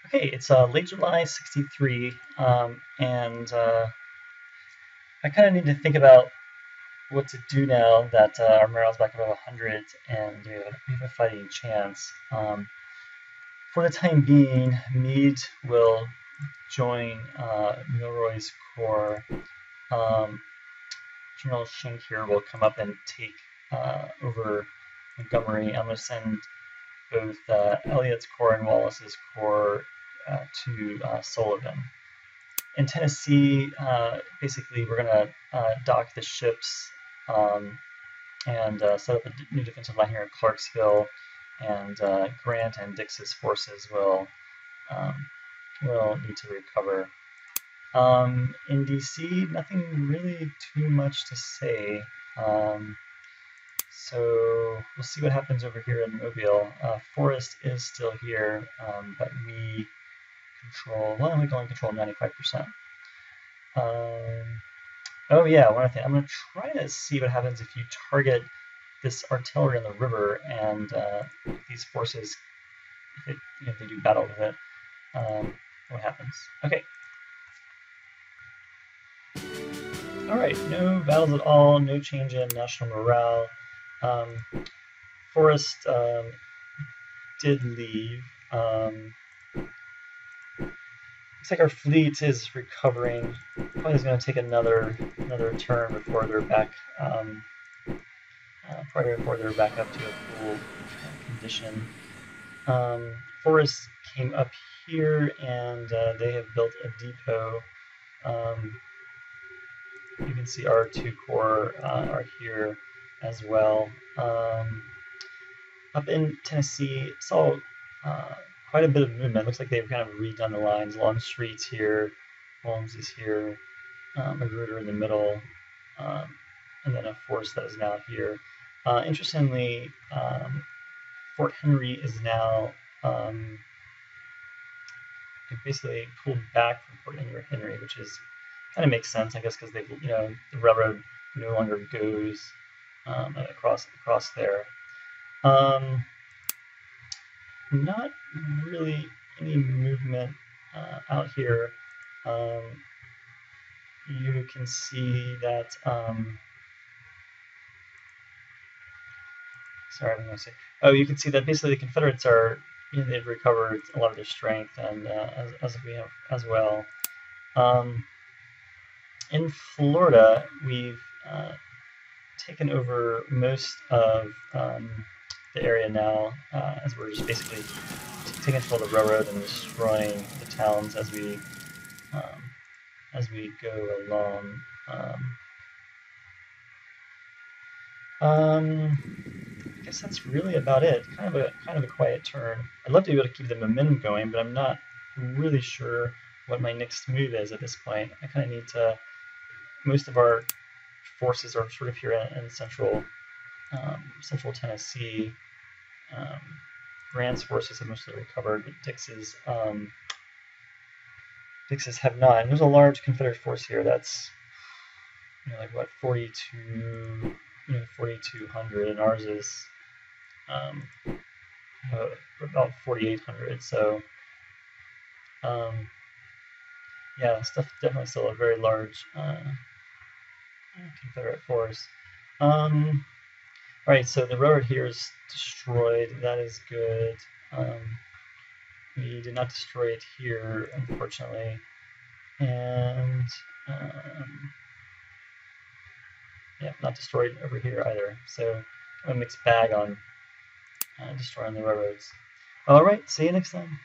Okay, it's late July '63, and I kind of need to think about what to do now that our morale's back above 100 and we have a fighting chance. For the time being, Meade will join Milroy's corps. Um, General Schenck here will come up and take over Montgomery. I'm going to send both Elliott's corps and Wallace's corps to Sullivan. In Tennessee, basically, we're going to dock the ships and set up a new defensive line here in Clarksville. And Grant and Dix's forces will need to recover. In DC, nothing really too much to say. So we'll see what happens over here in Mobile. Forrest is still here, but we only control 95%. Oh yeah, one other thing. I'm going to try to see what happens if you target this artillery on the river and these forces, if they do battle with it, what happens. Okay. Alright, no battles at all, no change in national morale. Forrest did leave. Looks like our fleet is recovering. Probably is going to take another turn before they're back. Probably before they're back up to a full condition. Forrest came up here, and they have built a depot. You can see our two corps are here as well. Up in Tennessee, saw quite a bit of movement. Looks like they've kind of redone the lines. Longstreet's here, Holmes is here, Magruder in the middle, and then a force that is now here. Interestingly, Fort Henry is now basically pulled back from Fort Henry, which is kind of makes sense, I guess, because the railroad no longer goes across there. Not really any movement out here. You can see that. Sorry, I'm going to say. Oh, you can see that basically the Confederates are. They've recovered a lot of their strength, and as we have as well. In Florida, we've taken over most of the area now, as we're just basically taking control of the railroad and destroying the towns as we go along. I guess that's really about it. Kind of a quiet turn. I'd love to be able to keep the momentum going, but I'm not really sure what my next move is at this point. I kind of need to. Most of our forces are sort of here in central Tennessee. Grant's forces have mostly recovered, but Dix's have not. And there's a large Confederate force here. That's 4,200, and ours is about 4,800. So yeah, definitely still a very large Confederate force. Alright, so the railroad here is destroyed. That is good. We did not destroy it here, unfortunately. And yeah, not destroyed over here either. So a mixed bag on destroying the railroads. Alright, see you next time.